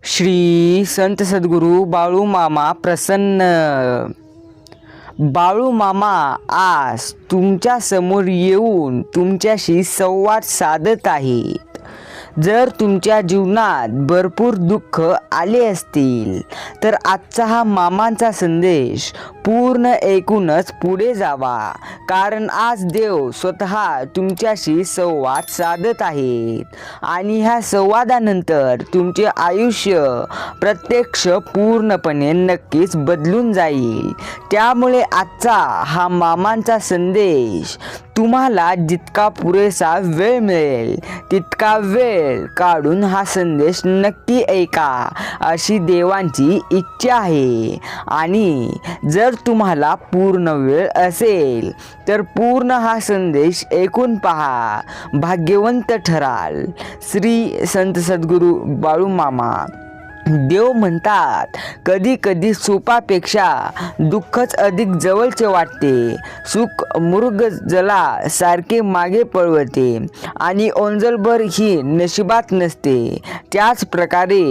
श्री संत सद्गुरू बाळू मामा प्रसन्न. बाळू मामा आज तुमच्या समोर येऊन तुमच्याशी संवाद साधत आहेत. जर तुमच्या जीवनात भरपूर दुःख आले असतील तर आजचा हा मामांचा संदेश पूर्ण ऐकूनच पुढे जावा, कारण आज देव स्वतः तुमच्याशी संवाद साधत आहेत आणि ह्या संवादानंतर तुमचे आयुष्य प्रत्यक्ष पूर्णपणे नक्कीच बदलून जाईल. त्यामुळे आजचा हा मामांचा संदेश तुम्हाला जितका पुरेसा वेळ मिळेल तितका वेळ काढून हा संदेश नक्की ऐका अशी देवांची इच्छा आहे. आणि जर तुम्हाला पूर्ण वेळ असेल तर पूर्ण हा संदेश ऐकून पहा, भाग्यवंत ठराल. श्री संत सद्गुरू बाळू मामा. देव म्हणतात, कधी कधी सुखापेक्षा दुःखच अधिक जवळचे वाटते. सुख मृग जला सारखे मागे पळवते आणि ओंजळभर ही नशिबात नसते. त्याच प्रकारे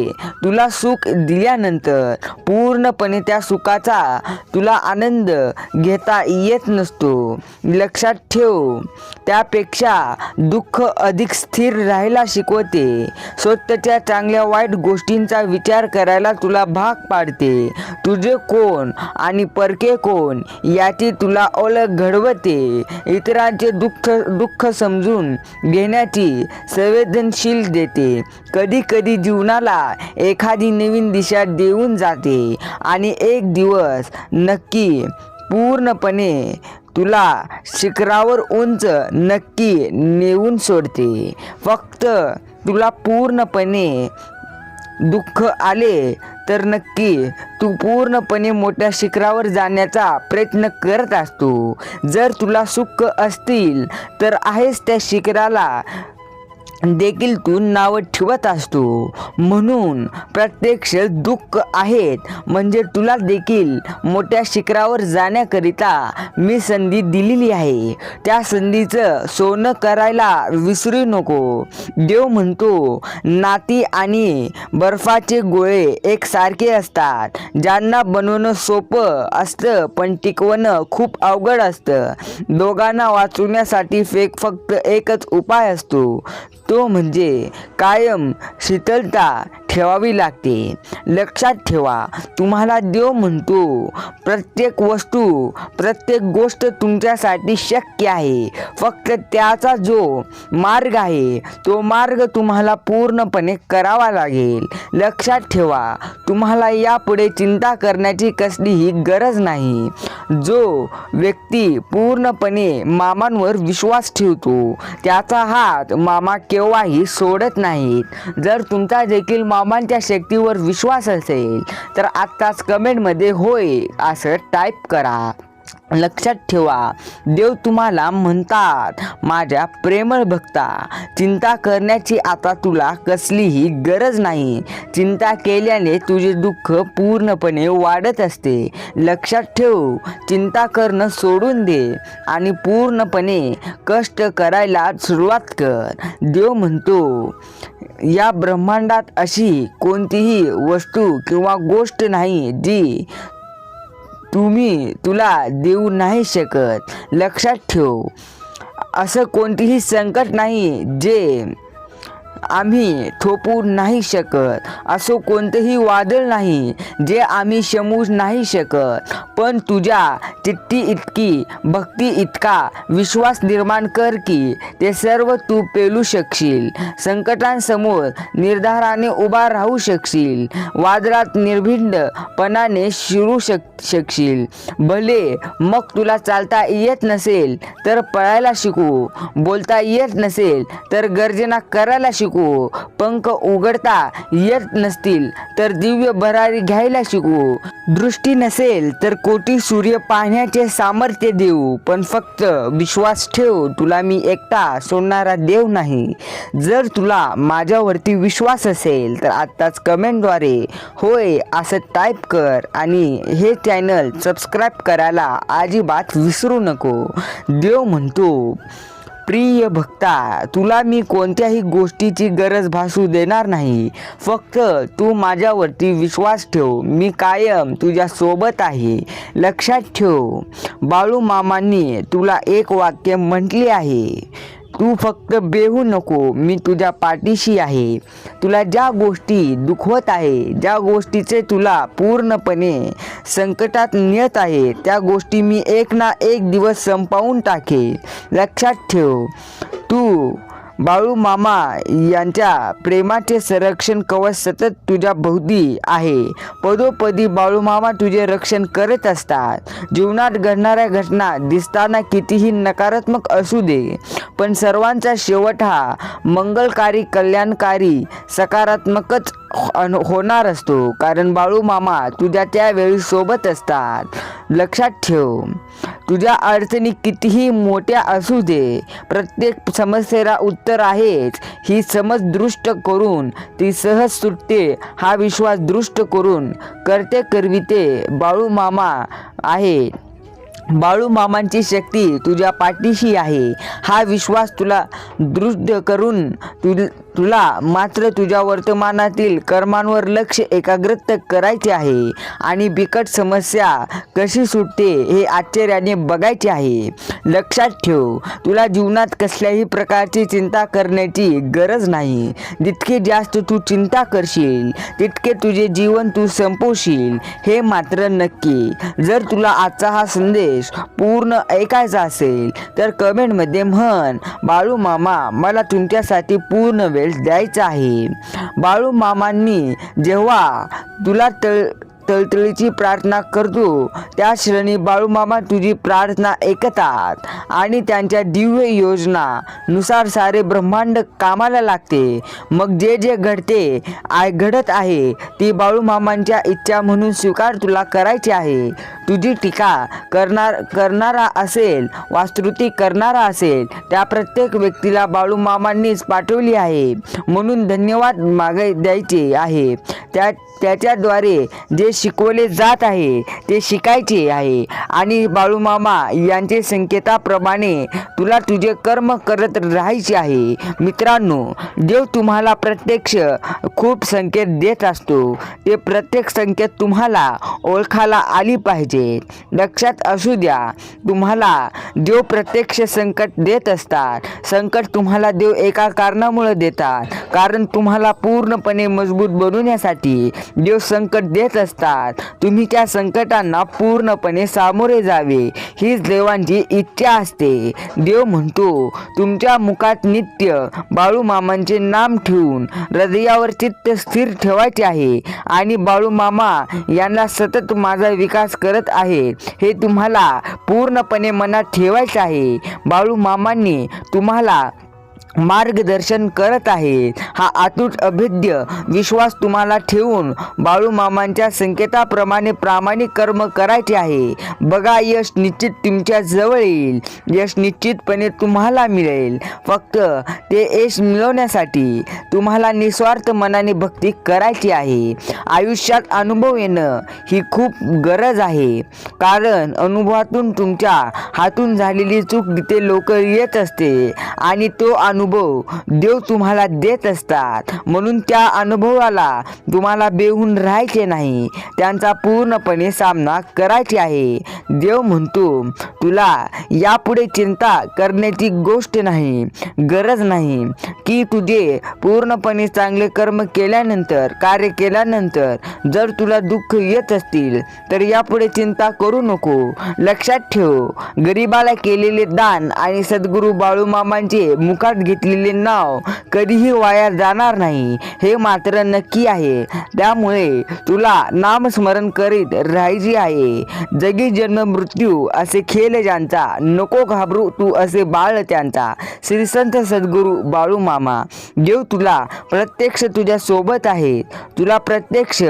तुला सुख दिल्यानंतर पूर्णपणे त्या सुखाचा तुला आनंद घेता येत नसतो. लक्षात ठेव, त्यापेक्षा दुःख अधिक स्थिर राहायला शिकवते. स्वतःच्या चांगल्या वाईट गोष्टींचा विचार करायला तुला भाग पाडते. तुझे कोण आणि परके कोण याची तुला ओळख घडवते. इतरांचे दुःख समजून घेण्याची संवेदनशील देते. कधी कधी जीवनाला एखादी नवीन दिशा देऊन जाते आणि एक दिवस नक्की पूर्णपणे तुला शिखरावर उंच नक्की नेऊन सोडते. फक्त तुला पूर्णपणे दुःख आले तर नक्की तू पूर्णपणे मोठ्या शिखरावर जाण्याचा प्रयत्न करत असतो. जर तुला सुख असतील तर आहेस त्या शिखराला देखील तू नाव ठेवत असतो. म्हणून प्रत्यक्ष दुःख आहेत म्हणजे तुला देखील मोठ्या शिखरावर जाण्याकरिता मी संधी दिलेली आहे. त्या संधीचं सोनं करायला विसरू नको. देव म्हणतो, नाती आणि बर्फाचे गोळे एकसारखे असतात. ज्यांना बनवणं सोपं असतं पण टिकवणं खूप अवघड असतं. दोघांना वाचवण्यासाठी फक्त एकच उपाय असतो, तो म्हणजे कायम शीतलता ठेवावी लागते. लक्षात ठेवा, तुम्हाला देव म्हणतो, प्रत्येक वस्तू प्रत्येक गोष्ट तुमच्यासाठी शक्य आहे. फक्त त्याचा जो मार्ग आहे तो मार्ग तुम्हाला पूर्णपणे करावा लागेल. लक्षात ठेवा, तुम्हाला यापुढे चिंता करण्याची कसलीही गरज नाही. जो व्यक्ती पूर्णपणे मामांवर विश्वास ठेवतो त्याचा हात मामा केव्हाही सोडत नाहीत. जर तुमचा देखील मामांच्या शक्तीवर विश्वास असेल तर आत्ताच कमेंटमध्ये होय असं टाईप करा. लक्षात ठेवा, देव तुम्हाला म्हणतात, माझ्या प्रेमळ भक्ता, चिंता करण्याची आता तुला कसलीही गरज नाही. चिंता केल्याने तुझे दुःख पूर्णपणे वाढत असते. लक्षात ठेव, चिंता करणं सोडून दे आणि पूर्णपणे कष्ट करायला सुरुवात कर. देव म्हणतो, या ब्रह्मांडात अशी कोणतीही वस्तू किंवा गोष्ट नाही जी तुला देऊ नाही शकत. लक्षात ठेव, असं कोणतीही संकट नाही जे आम्ही थोपवू नाही शकत. असं कोणतेही वादळ नाही जे आम्ही शमवू नाही शकत. पण तुझ्या चिठ्ठी इतकी भक्ती इतका विश्वास निर्माण कर की ते सर्व तू पेलू शकशील. संकटांसमोर निर्धाराने उभा राहू शकशील. वादळात निर्भीडपणाने शिरू शकशील. भले मग तुला चालता येत नसेल तर पळायला शिकू, बोलता येत नसेल तर गर्जना करायला शिकू, पंख उघडता येत नसतील तर दिव्य भरारी घ्यायला शिकू, दृष्टी नसेल तर कोटी सूर्य पाहण्याचे सामर्थ्य देऊ. पण फक्त विश्वास ठेव, तुला मी एकटा सोडणारा देव नाही. जर तुला माझ्यावरती विश्वास असेल तर आत्ताच कमेंटद्वारे होय असं टाईप कर आणि हे चॅनल सबस्क्राईब करायला अजिबात विसरू नको. देव म्हणतो, प्रिय भक्ता, तुला मी कोणत्याही गोष्टीची गरज भासू देणार नाही. फक्त तू माझ्यावरती विश्वास ठेव. मी कायम तुझ्या सोबत आहे. लक्षात ठेव, बाळूमामांनी तुला एक वाक्य म्हटले आहे, तू फक्त बेहू नको, मी तुझ्या पाठीशी आहे. तुला ज्या गोष्टी दुखवत आहे, ज्या गोष्टीचे तुला पूर्णपणे संकटात नेत आहे, त्या गोष्टी मी एक ना एक दिवस संपवून टाकेल. लक्षात ठेव, तू बाळूमामा यांच्या प्रेमाचे संरक्षण कवच सतत तुझ्या भोवती आहे. पदोपदी बाळूमामा तुझे रक्षण करत असतात. जीवनात घडणाऱ्या घटना दिसताना कितीही नकारात्मक असू दे, पण सर्वांचा शेवट हा मंगलकारी, कल्याणकारी, सकारात्मकच होणार असतो, कारण बाळूमामा तुझ्या त्यावेळी सोबत असतात. लक्षात ठेव, तुझ्या अडचणी कितीही मोठ्या असू दे, प्रत्येक समस्येला उत्तर आहेच. ही समज दृष्ट करून ती सहज सुटते. हा विश्वास दृष्ट करून करते करविते बाळूमामा आहे. बाळूमामांची शक्ती तुझ्या पाठीशी आहे. हा विश्वास तुला दृढ करून तुला मात्र तुझ्या वर्तमानातील कर्मांवर लक्ष एकाग्रित करायचे आहे आणि बिकट समस्या कशी सुटते हे आश्चर्याने बघायचे आहे. लक्षात ठेव, तुला जीवनात कसल्याही प्रकारची चिंता करण्याची गरज नाही. जितके जास्त तू चिंता करशील, तितके तुझे जीवन तू संपवशील, हे मात्र नक्की. जर तुला आजचा हा संदेश पूर्ण ऐकायचा असेल तर कमेंटमध्ये म्हण, बाळूमामा मला तुमच्यासाठी पूर्ण वेळ द्यायचा आहे. बाळूमामांनी जेव्हा तुला तळतळीची प्रार्थना करतो, त्या क्षणी बाळूमामा तुझी प्रार्थना ऐकतात आणि त्यांच्या दिव्य योजना नुसार सारे ब्रह्मांड कामाला लागते. मग जे जे घडत आहे ती बाळूमामांच्या इच्छा म्हणून स्वीकार तुला करायची आहे. तुझी टीका करणारा असेल, वास्तुती करणारा असेल, त्या प्रत्येक व्यक्तीला बाळूमामांनीच पाठवली आहे म्हणून धन्यवाद द्यायचे आहे. त्याच्याद्वारे जे शिकवले जात आहे ते शिकायचे आहे आणि बाळूमामा यांचे संकेताप्रमाणे तुला तुझे कर्म करत राहायचे आहे. मित्रांनो, देव तुम्हाला प्रत्यक्ष खूप संकेत देत असतो. ते प्रत्येक संकेत तुम्हाला ओळखायला आली पाहिजे. लक्षात असू द्या, तुम्हाला देव प्रत्यक्ष संकट देत असतात. संकट तुम्हाला देव एका कारणामुळे देतात, कारण तुम्हाला पूर्णपणे मजबूत बनवण्यासाठी देव संकट देत असतात. तुम्ही त्या संकटांना पूर्णपणे सामोरे जावे हीच देवांची इच्छा असते. देव म्हणतो, तुमच्या मुखात नित्य बाळूमामांचे नाम ठेवून हृदयावर चित्त स्थिर ठेवायचे आहे आणि बाळूमामा यांना सतत माझा विकास करत आहे हे तुम्हाला पूर्णपणे मनात ठेवायचे आहे. बाळूमामांनी तुम्हाला मार्गदर्शन करत आहेत. हा अतूट अभेद्य विश्वास तुम्हाला ठेवून बाळूमामांच्या संकेताप्रमाणे प्रामाणिक कर्म करायचे आहे. बघा, यश निश्चित तुमच्या जवळ येईल. यश निश्चितपणे तुम्हाला मिळेल. फक्त ते यश मिळवण्यासाठी तुम्हाला निस्वार्थ मनाने भक्ती करायची आहे. आयुष्यात अनुभव येणं ही खूप गरज आहे, कारण अनुभवातून तुमच्या हातून झालेली चूक तिथे लवकर येत असते आणि तो अनुभव देव तुम्हाला देत असतात. म्हणून त्या अनुभवाला तुम्हाला बेहून राहायचे नाही, त्यांचा पूर्णपणे सामना करायचे आहे. देव म्हणतो, तुला यापुढे चिंता करण्याची गोष्ट नाही, गरज नाही की तुझे पूर्णपणे चांगले कर्म केल्यानंतर, कार्य केल्यानंतर जर तुला दुःख येत असतील तर यापुढे चिंता करू नको. लक्षात ठेव, गरिबाला केलेले दान आणि सद्गुरू बाळूमामांचे मुखात घेतलेले नाव कधीही वाया जाणार नाही, हे मात्र नक्की आहे. त्यामुळे तुला नामस्मरण करीत राहायचे आहे. जगी जन्म मृत्यू असे खेळ ज्यांचा, नको घाबरू तू असे बाळ त्यांचा. श्री संत सद्गुरू बाळूमामा. देव तुला प्रत्यक्ष तुझ्या सोबत आहे. तुला प्रत्यक्ष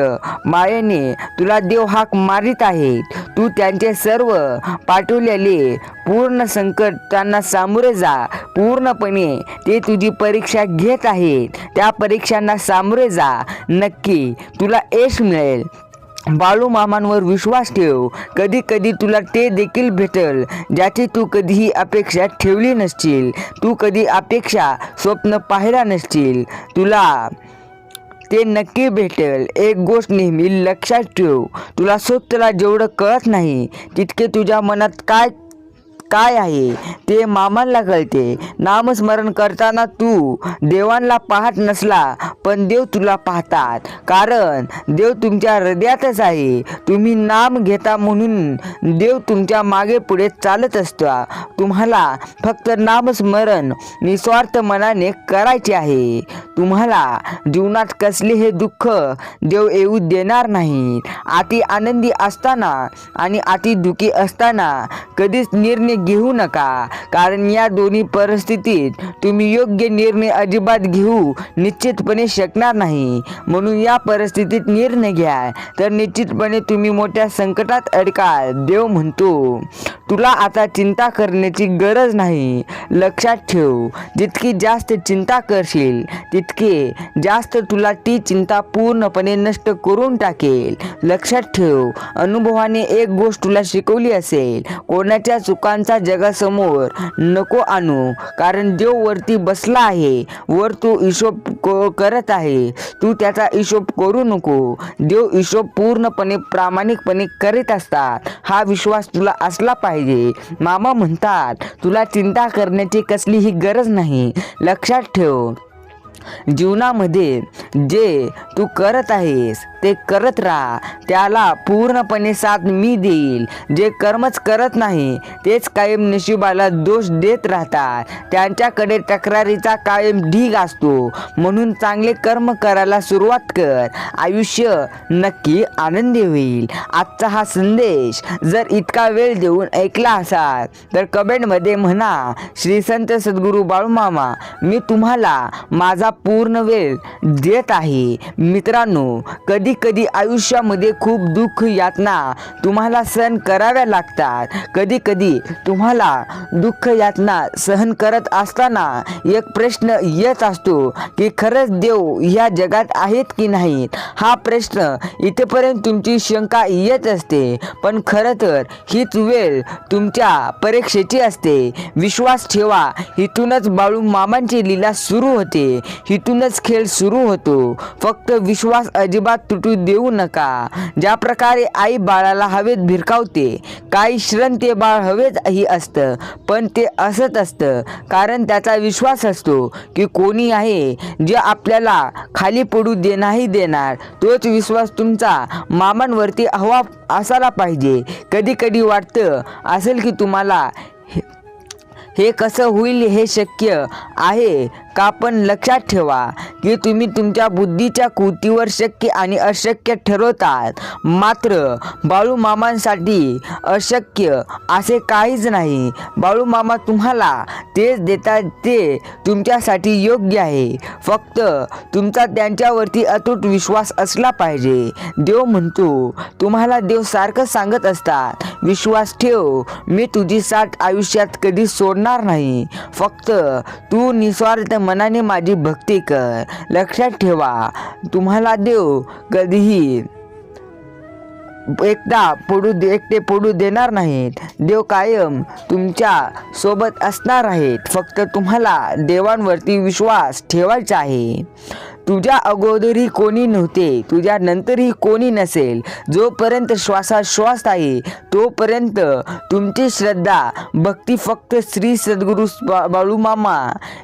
मायेने तुला देव हाक मारित आहे. तू त्यांचे सर्व पाठवलेले पूर्ण संकट त्यांना सामोरे जा. पूर्णपणे ते तुझी परीक्षा घेत आहेत. त्या परीक्षांना सामोरे जा. नक्की तुला यश मिळेल. बाळू मामांवर विश्वास ठेव. कधी कधी तुला ते देखील भेटेल ज्याची तू कधीही अपेक्षा ठेवली नसशील. तू कधी अपेक्षा स्वप्न पाहिला नसशील. तुला ते नक्की भेटेल. एक गोष्ट नेहमी लक्षात ठेव, तुला स्वतःला जेवढं कळत नाही तितके तुझ्या मनात काय काय आहे ते मामांना कळते. नामस्मरण करताना तू देवांना पाहत नसला पण देव तुला पाहतात, कारण देव तुमच्या हृदयातच आहे. तुम्ही नाम घेता म्हणून देव तुमच्या मागे पुढे चालत असतो. तुम्हाला फक्त नामस्मरण निस्वार्थ मनाने करायचे आहे. तुम्हाला जीवनात कसले हे दुःख देव येऊ देणार नाहीत. अति आनंदी असताना आणि अति दुःखी असताना कधीच निर्णय घेऊ नका, कारण या दोन्ही परिस्थितीत तुम्ही योग्य निर्णय अजिबात घेऊ निश्चितपणे शकणार नाही. म्हणून या परिस्थितीत निर्णय घ्या तर निश्चितपणे तुम्ही मोठ्या संकटात अडकाल. देव म्हणतो तुला आता चिंता करण्याची गरज नाही. लक्षात ठेव, जितकी जास्त चिंता करशील तितके जास्त तुला ती चिंता पूर्णपणे नष्ट करून टाकेल. लक्षात ठेव, अनुभवाने एक गोष्ट तुला शिकवली असेल, कोणाच्या चुकांचा जगासमोर नको आणू, कारण देव वरती बसला आहे. वर तू हिशोब करत आहे, तू त्याचा हिशोब करू नको. देव हिशोब पूर्णपणे प्रामाणिकपणे करीत असतात. हा विश्वास तुला असला पाहिजे. मामा म्हणतात तुला चिंता करण्याची कसलीही गरज नाही. लक्षात ठेव, जीवनामध्ये जे तू करत आहेस ते करत राहा, त्याला पूर्णपणे साथ मी देईल. जे कर्मच करत नाही तेच कायम नशिबाला दोष देत राहतात. त्यांच्याकडे तक्रारीचा कायम ढीग असतो. म्हणून चांगले कर्म करायला सुरुवात कर. आयुष्य नक्की आनंदी होईल. आजचा हा संदेश जर इतका वेळ देऊन ऐकला असाल तर कमेंटमध्ये म्हणा, श्री संत सद्गुरू बाळूमामा मी तुम्हाला माझा पूर्ण वेळ देत आहे. मित्रांनो, कधी कधी आयुष्यामध्ये खूप दुःख यातना तुम्हाला सहन कराव्या लागतात. कधी कधी तुम्हाला दुःख यातना सहन करत असताना एक प्रश्न येत असतो की खरंच देव या जगात आहेत की नाहीत. हा प्रश्न इथेपर्यंत तुमची शंका येत असते, पण खरं तर हीच वेळ तुमच्या परीक्षेची असते. विश्वास ठेवा, इथूनच बाळू मामांची लीला सुरू होते. इथूनच खेळ सुरू होतो. फक्त विश्वास अजिबात तुटू देऊ नका. ज्या प्रकारे आई बाळाला हवेत भिरकावते, काही क्षण ते बाळ हवेत ही असतं, पण ते असत असतं कारण त्याचा विश्वास असतो की कोणी आहे जे आपल्याला खाली पडू नाही देणार. तोच विश्वास तुमचा मामांवरती हवा असायला पाहिजे. कधी कधी वाटतं असेल की तुम्हाला हे कसं होईल, हे शक्य आहे का, पण लक्षात ठेवा की तुम्ही तुमच्या बुद्धीच्या कृतीवर शक्य आणि अशक्य ठरवतात. मात्र बाळू मामांसाठी अशक्य असे काहीच नाही. बाळू मामा तुम्हाला तेच देतात ते तुमच्यासाठी योग्य आहे. फक्त तुमचा त्यांच्यावरती अतूट विश्वास असला पाहिजे. देव म्हणतो, तुम्हाला देव सारखं सांगत असतात, विश्वास ठेव, मी तुझी साथ आयुष्यात कधी सोडणार नाही. फक्त तू निस्वार्थ मनाने माझी भक्ती कर. लक्षात ठेवा, तुम्हाला देव कधीही एकटे पडू देणार नाहीत. देव कायम तुमच्या सोबत असणार आहेत. फक्त तुम्हाला देवांवरती विश्वास ठेवायचा आहे. तुझ्या अगोदरही कोणी नव्हते, तुझ्या नंतरही कोणी नसेल. जोपर्यंत श्वासाश्वास आहे तोपर्यंत तुमची श्रद्धा भक्ती फक्त श्री सद्गुरू बाळूमामा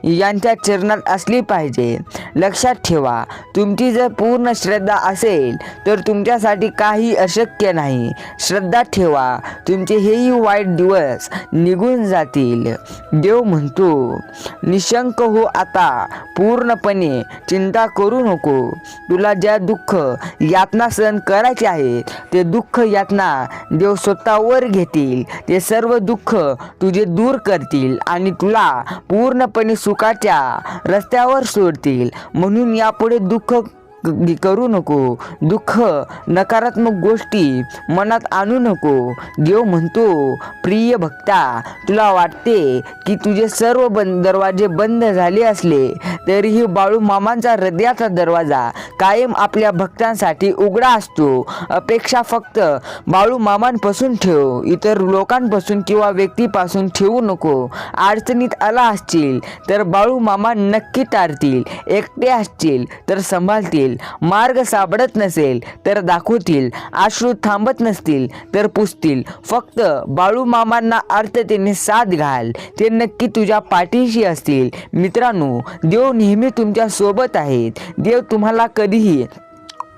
यांच्या चरणात असली पाहिजे. लक्षात ठेवा, तुमची जर पूर्ण श्रद्धा असेल तर तुमच्यासाठी काही अशक्य नाही. श्रद्धा ठेवा, तुमचे हेही वाईट दिवस निघून जातील. देव म्हणतो, निशंक हो आता, पूर्णपणे चिंता करू नको. तुला ज्या दुःख यातना सहन करायचे आहेत ते दुःख यातना देव स्वतःवर घेतील. ते सर्व दुःख तुझे दूर करतील आणि तुला पूर्णपणे सुखाच्या रस्त्यावर सोडतील. म्हणून यापुढे दुःख करू नको. दुःख, नकारात्मक गोष्टी मनात आणू नको. देव म्हणतो, प्रिय भक्ता, तुला वाटते की तुझे सर्व दरवाजे बंद झाले असले तरीही बाळू मामांचा हृदयाचा दरवाजा कायम आपल्या भक्तांसाठी उघडा असतो. अपेक्षा फक्त बाळू मामांपासून ठेव, इतर लोकांपासून किंवा व्यक्तीपासून ठेवू नको. अडचणीत आला असतील तर बाळू मामा नक्की तारतील. एकटे असतील तर सांभाळतील. मार्ग सापडत नसेल तर दाखवतील. अश्रू थांबत नसतील तर पुसतील. फक्त बाळू मामांना अर्थतेने साथ घाल, ते नक्की तुझ्या पाठीशी असतील. मित्रांनो, देव नेहमी तुमच्या सोबत आहेत. देव तुम्हाला कधीही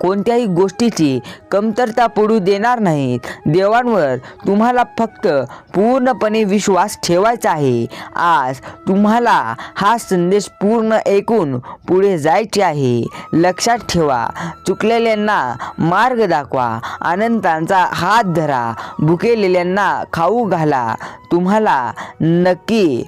कोणत्याही गोष्टीची कमतरता पडू देणार नाहीत. देवांवर तुम्हाला फक्त पूर्णपणे विश्वास ठेवायचा आहे. आज तुम्हाला हा संदेश पूर्ण ऐकून पुढे जायचे आहे. लक्षात ठेवा, चुकलेल्यांना मार्ग दाखवा, अनंतांचा हात धरा, भुकेलेल्यांना खाऊ घाला. तुम्हाला नक्की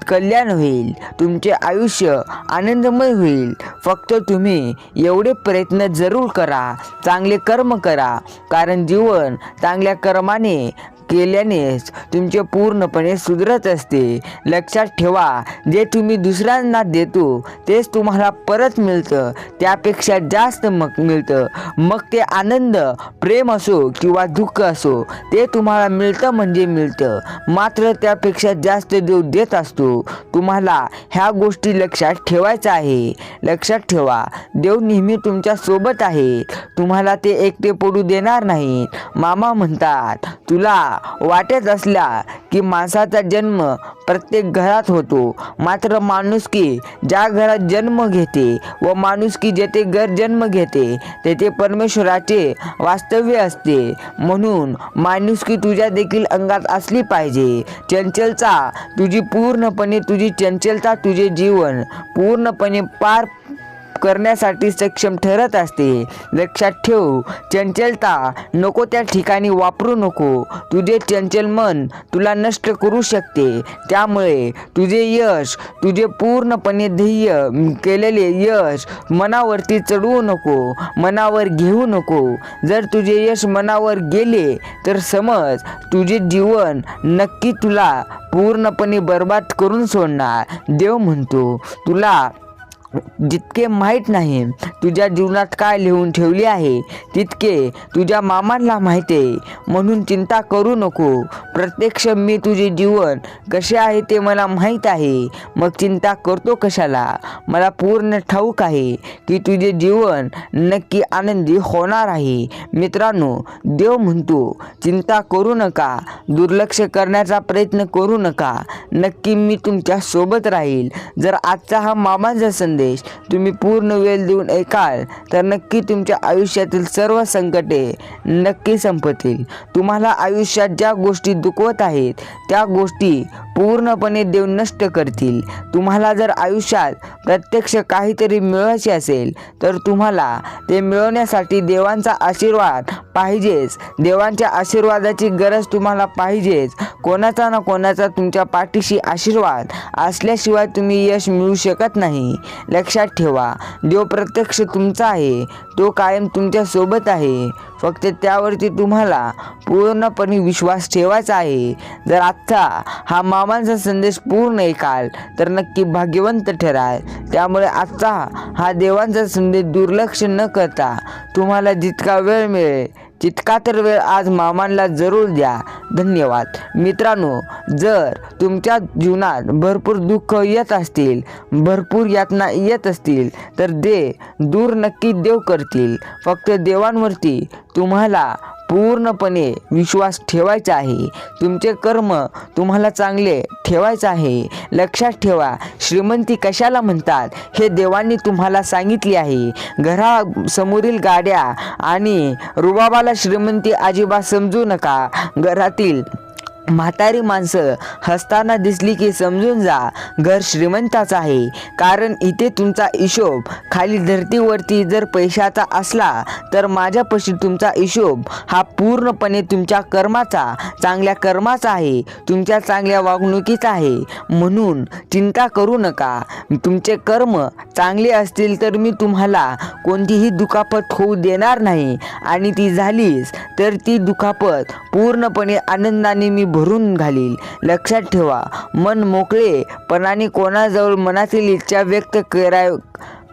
कल्याण होईल. तुमचे आयुष्य आनंदमय होईल. फक्त तुम्ही एवढे प्रयत्न जरूर करा, चांगले कर्म करा, कारण जीवन चांगल्या कर्माने केल्यानेच तुमचे पूर्णपणे सुधरत असते. लक्षात ठेवा, जे तुम्ही दुसऱ्यांना देतो तेच तुम्हाला परत मिळतं, त्यापेक्षा जास्त मिळतं. मग ते आनंद, प्रेम असो किंवा दुःख असो, ते तुम्हाला मिळतं म्हणजे मिळतं. मात्र त्यापेक्षा जास्त देव देत असतो. तुम्हाला ह्या गोष्टी लक्षात ठेवायच्या आहे. लक्षात ठेवा, देव नेहमी तुमच्या सोबत आहे. तुम्हाला ते एकटे पडू देणार नाहीत. मामा म्हणतात, तुला वाटत असला की माणसाचा जन्म प्रत्येक घरात होतो, मात्र माणुसकी ज्या घरात जन्म घेते व माणुसकी जेथे घर जन्म घेते तेथे परमेश्वराचे वास्तव्य असते. म्हणून माणुसकी तुझ्या देखील अंगात असली पाहिजे. तुझी चंचलता तुझे जीवन पूर्णपणे पार करण्यासाठी सक्षम ठरत असते. लक्षात ठेव, चंचलता नको त्या ठिकाणी वापरू नको. तुझे चंचल मन तुला नष्ट करू शकते. त्यामुळे तुझे यश, तुझे पूर्णपणे ध्येय केलेले यश मनावरती चढवू नको, मनावर घेऊ नको. जर तुझे यश मनावर गेले तर समज तुझे जीवन नक्की तुला पूर्णपणे बर्बाद करून सोडणार. देव म्हणतो, तुला जितके माहीत नाही तुझ्या जीवनात काय लिहून ठेवले आहे तितके तुझ्या मामांना माहिती आहे. म्हणून चिंता करू नको. प्रत्यक्ष मी तुझे जीवन कसे आहे ते मला माहीत आहे. मग चिंता करतो कशाला? मला पूर्ण ठाऊक आहे की तुझे जीवन नक्की आनंदी होणार आहे. मित्रांनो, देव म्हणतो, चिंता करू नका, दुर्लक्ष करण्याचा प्रयत्न करू नका. नक्की मी तुमच्या सोबत राहील. जर आजचा हा मामांचा संदेश तुम्ही पूर्ण वेळ देऊन ऐकाल तर नक्की तुमच्या आयुष्यातील सर्व संकटे नक्की संपतील. तुम्हाला आयुष्यात ज्या गोष्टी दुखवत आहेत त्या गोष्टी पूर्णपणे देव नष्ट करतील. तुम्हाला जर आयुष्यात प्रत्यक्ष काहीतरी मिळवायचे असेल तर तुम्हाला ते मिळवण्यासाठी देवांचा आशीर्वाद पाहिजेच. देवांच्या आशीर्वादाची गरज तुम्हाला पाहिजेच. कोणाचा ना कोणाचा तुमच्या पाठीशी आशीर्वाद असल्याशिवाय तुम्ही यश मिळवू शकत नाही. लक्षात ठेवा, देव प्रत्यक्ष तुमचा आहे. तो कायम तुमच्या सोबत आहे. फक्त त्यावरती तुम्हाला पूर्णपणे विश्वास ठेवायचा आहे. जर आजचा हा मामांचा संदेश पूर्ण ऐकाल तर नक्की भाग्यवंत ठराल. त्यामुळे आजचा हा देवांचा संदेश दुर्लक्ष न करता तुम्हाला जितका वेळ मिळेल तितका तर वेळ आज मामांना जरूर द्या. धन्यवाद. मित्रांनो, जर तुमच्या जीवनात भरपूर दुःख येत असतील, भरपूर यातना येत असतील तर ते दूर नक्की देव करतील. फक्त देवांवरती तुम्हाला पूर्णपणे विश्वास ठेवायचा आहे. तुमचे कर्म तुम्हाला चांगले ठेवायचे आहे. लक्षात ठेवा, श्रीमंती कशाला म्हणतात हे देवांनी तुम्हाला सांगितले आहे. घरासमोरील गाड्या आणि रुबाबाला श्रीमंती अजिबात समजू नका. घरातील म्हातारी माणसं हसताना दिसली की समजून जा घर श्रीमंताचं आहे, कारण इथे तुमचा हिशोब खाली धरतीवरती जर पैशाचा असला तर माझ्यापाशी तुमचा हिशोब हा पूर्णपणे तुमच्या कर्माचा, चांगल्या कर्माचा आहे, तुमच्या चांगल्या वागणुकीचा आहे. म्हणून चिंता करू नका. तुमचे कर्म चांगले असतील तर मी तुम्हाला कोणतीही दुखापत होऊ देणार नाही, आणि ती झालीच तर ती दुखापत पूर्णपणे आनंदाने मी भरून घालील. लक्षात ठेवा, मन मोकळेपणाने कोणाजवळ मनातील इच्छा व्यक्त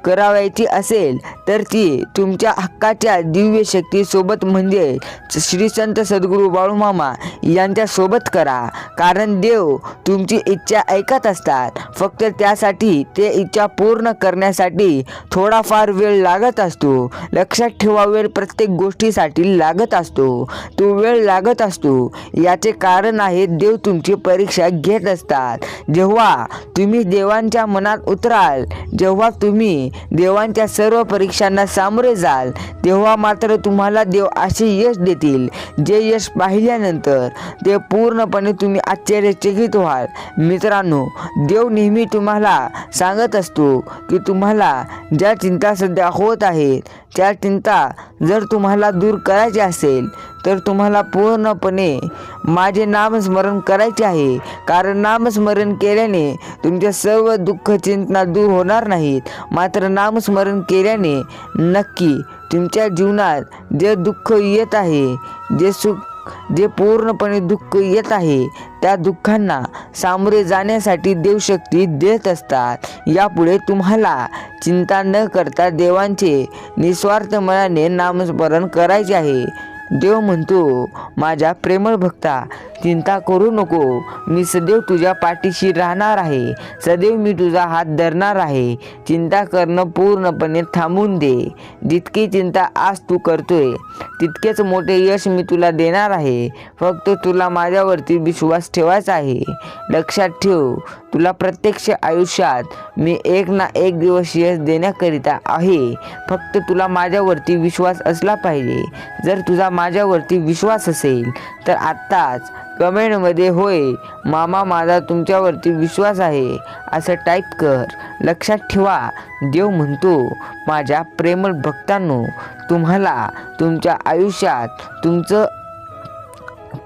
करावायची असेल तर ती तुमच्या हक्काच्या दिव्य शक्तीसोबत म्हणजे श्री संत सद्गुरू बाळूमामा यांच्या सोबत करा. कारण देव तुमची इच्छा ऐकत असतात. फक्त त्यासाठी ते इच्छा पूर्ण करण्यासाठी थोडाफार वेळ लागत असतो. लक्षात ठेवा, वेळ प्रत्येक गोष्टीसाठी लागत असतो. तो वेळ लागत असतो याचे कारण आहे देव तुमची परीक्षा घेत असतात. जेव्हा तुम्ही देवांच्या मनात उतराल, जेव्हा तुम्ही देवांच्या सर्व परीक्षांना सामोरे जाल, तेव्हा मात्र तुम्हाला देव असे यश देतील जे यश पाहिल्यानंतर ते पूर्णपणे तुम्ही आश्चर्यचकित व्हाल. मित्रांनो, देव नेहमी तुम्हाला सांगत असतो की तुम्हाला ज्या चिंता सध्या होत आहेत त्या चिंता जर तुम्हाला दूर करायची असेल तर तुम्हाला पूर्णपणे माझे नामस्मरण करायचे आहे. कारण नामस्मरण केल्याने तुमच्या सर्व दुःख चिंता दूर होणार नाहीत, मात्र नामस्मरण केल्याने नक्की तुमच्या जीवनात जे दुःख येत आहे, जे पूर्णपणे दुःख येत आहे त्या दुःखांना सामोरे जाण्यासाठी देवशक्ती देत असतात. यापुढे तुम्हाला चिंता न करता देवांचे निस्वार्थ मनाने नामस्मरण करायचे आहे. देव म्हणतो, माझ्या प्रेमळ भक्ता, चिंता करू नको. मी सदैव तुझ्या पाठीशी राहणार आहे. सदैव मी तुझा हात धरणार आहे. चिंता करणं पूर्णपणे थांबवून दे. जितकी चिंता आज तू करतोय तितकेच मोठे यश मी तुला देणार आहे. फक्त तुला माझ्यावरती विश्वास ठेवायचा आहे. लक्षात ठेव, तुला प्रत्यक्ष आयुष्यात मी एक ना एक दिवस यश देण्याकरिता आहे. फक्त तुला माझ्यावरती विश्वास असला पाहिजे. जर तुझा माझ्यावरती विश्वास असेल तर आत्ताच कमेंटमध्ये होय मामा, माझा तुमच्यावरती विश्वास आहे असं टाईप कर. लक्षात ठेवा, देव म्हणतो, माझ्या प्रेमळ भक्तांनो, तुम्हाला तुमच्या आयुष्यात तुमचं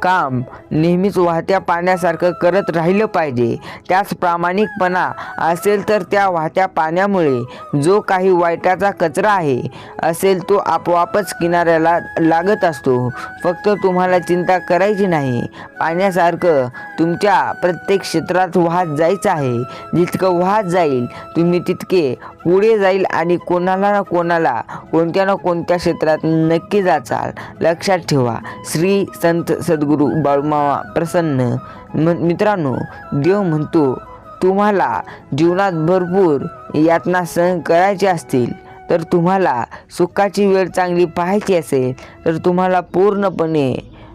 काम नेहमीच वाहत्या पाण्यासारखं करत राहिलं पाहिजे. त्याच प्रामाणिकपणा असेल तर त्या वाहत्या पाण्यामुळे जो काही वाईटाचा कचरा आहे असेल तो आपोआपच किनाऱ्याला लागत असतो. फक्त तुम्हाला चिंता करायची नाही. पाण्यासारखं तुमच्या प्रत्येक क्षेत्रात वाहत जायचं आहे. जितकं वाहत जाईल तुम्ही तितके पुढे जाईल आणि कोणाला ना कोणाला, कोणत्या ना कोणत्या क्षेत्रात नक्की जाचाल. लक्षात ठेवा, श्री संत सद्गुरू बाळूमामा प्रसन्न. मित्रांनो, देव म्हणतो, तुम्हाला जीवनात भरपूर यातना सहन करायचे असतील तर तुम्हाला सुखाची वेळ चांगली पाहायची असेल तर तुम्हाला पूर्णपणे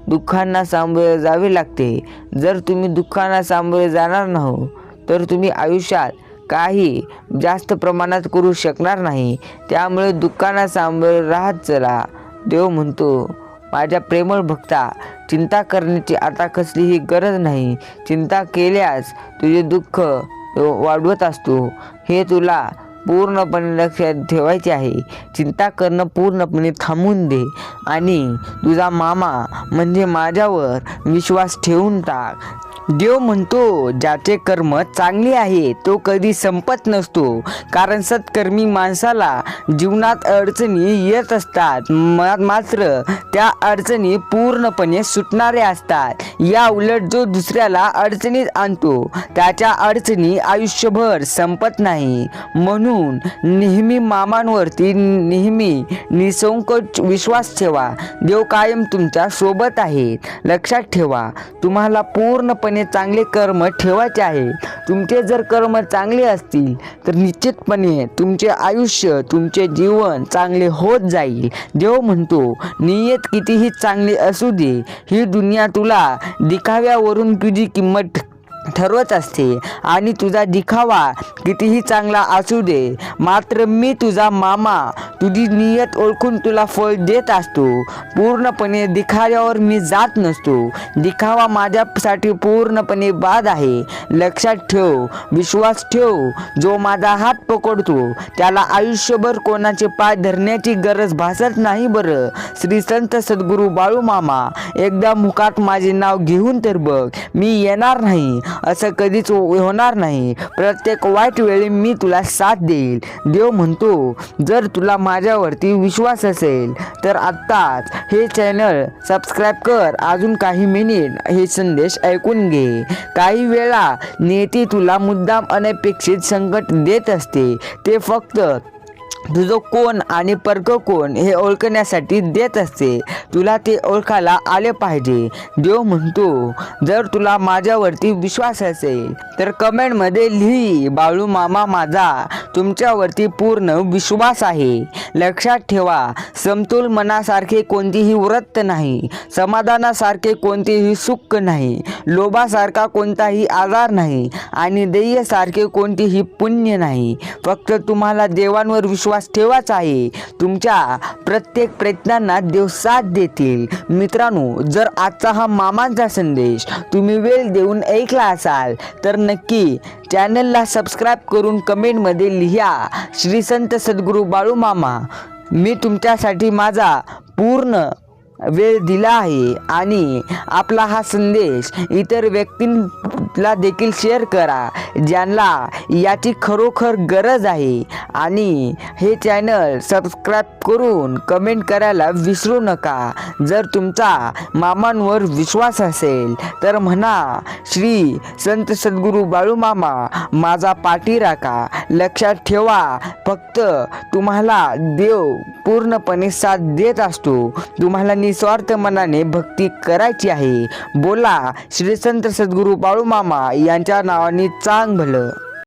दुःखांना सामोरे जावे लागते. जर तुम्ही दुःखांना सामोरे जाणार नाही तर तुम्ही आयुष्यात काही जास्त प्रमाणात करू शकणार नाही. त्यामुळे दुःखांना सामोरे राहत चला. देव म्हणतो, माझ्या प्रेमळ भक्ता, चिंता करण्याची आता कसलीही गरज नाही. चिंता केल्यास तुझे दुःख वाढवत असतो, हे तुला पूर्णपणे लक्षात ठेवायचे आहे. चिंता करणं पूर्णपणे थांबवून दे आणि तुझा मामा म्हणजे माझ्यावर विश्वास ठेवून टाक. देव म्हणतो, ज्याचे कर्म चांगले आहे तो कधी संपत नसतो. कारण सत्कर्मी माणसाला जीवनात अडचणी येत असतात, मात्र त्या अडचणी पूर्णपणे सुटणाऱ्या असतात. या उलट जो दुसऱ्याला अडचणीत आणतो त्याच्या अडचणी आयुष्यभर संपत नाही. म्हणून नेहमी मामांवरती नेहमी निसंकोच विश्वास ठेवा. देव कायम तुमच्या सोबत आहेत. लक्षात ठेवा, तुम्हाला पूर्णपणे चांगले कर्म ठेवायचे आहे. तुमचे जर कर्म चांगले असतील तर निश्चितपणे तुमचे आयुष्य, तुमचे जीवन चांगले होत जाईल. देव म्हणतो, नियत कितीही चांगली असू दे, ही दुनिया तुला दिखाव्यावरून तुझी किंमत ठरवत असते आणि तुझा दिखावा कितीही चांगला असू दे, मात्र मी तुझा मामा तुझी नियत ओळखून तुला फळ देत असतो. पूर्णपणे दिखाव्यावर मी जात नसतो. दिखावा माझ्यासाठी पूर्णपणे बाद आहे. लक्षात ठेव, विश्वास ठेव. जो माझा हात पकडतो त्याला आयुष्यभर कोणाचे पाय धरण्याची गरज भासत नाही. बरं, श्री संत सद्गुरू बाळूमामा, एकदा मुखात माझे नाव घेऊन तर बघ. मी येणार नाही असं कधीच होणार नाही. प्रत्येक वाईट वेळी मी तुला साथ देईल. देव म्हणतो, जर तुला माझ्यावरती विश्वास असेल तर आत्ताच हे चॅनल सबस्क्राईब कर. अजून काही मिनिट हे संदेश ऐकून घे. काही वेळा नियती तुला मुद्दाम अनपेक्षित संकट देत असते. ते फक्त तुझं कोण आणि परक कोण हे ओळखण्यासाठी देत असते. तुला ते ओळखायला आले पाहिजे. देव म्हणतो, जर तुला माझ्यावरती विश्वास असेल तर कमेंटमध्ये लिही, बाळूमामा माझा तुमच्यावरती पूर्ण विश्वास आहे. लक्षात ठेवा, समतोल मनासारखे कोणतीही वृत्त नाही, समाधानासारखे कोणतेही सुख नाही, लोभासारखा कोणताही आजार नाही आणि ध्येयासारखे कोणतेही पुण्य नाही. फक्त तुम्हाला देवांवर विश्वास ठेवायचा आहे. तुमच्या प्रत्येक प्रयत्नांना देव साथ देतील. मित्रांनो, जर आजचा हा मामांचा संदेश तुम्ही वेळ देऊन ऐकला असाल तर नक्की चॅनलला सबस्क्राईब करून कमेंटमध्ये लिहा, श्री संत सद्गुरू बाळूमामा, मी तुमच्यासाठी माझा पूर्ण वेळ दिला आहे. आणि आपला हा संदेश इतर व्यक्तींना देखील शेअर करा ज्यांना याची खरोखर गरज आहे. आणि हे चॅनल सबस्क्राईब करून कमेंट करायला विसरू नका. जर तुमचा मामांवर विश्वास असेल तर म्हणा, श्री संत सद्गुरू बाळूमामा माझा पाठी राखा. लक्षात ठेवा, फक्त तुम्हाला देव पूर्णपणे साथ देत असतो. तुम्हाला निस्वार्थ मनाने भक्ती करायची आहे. बोला, श्री संत सद्गुरू बाळूमामा यांच्या नावाने चांग भलं.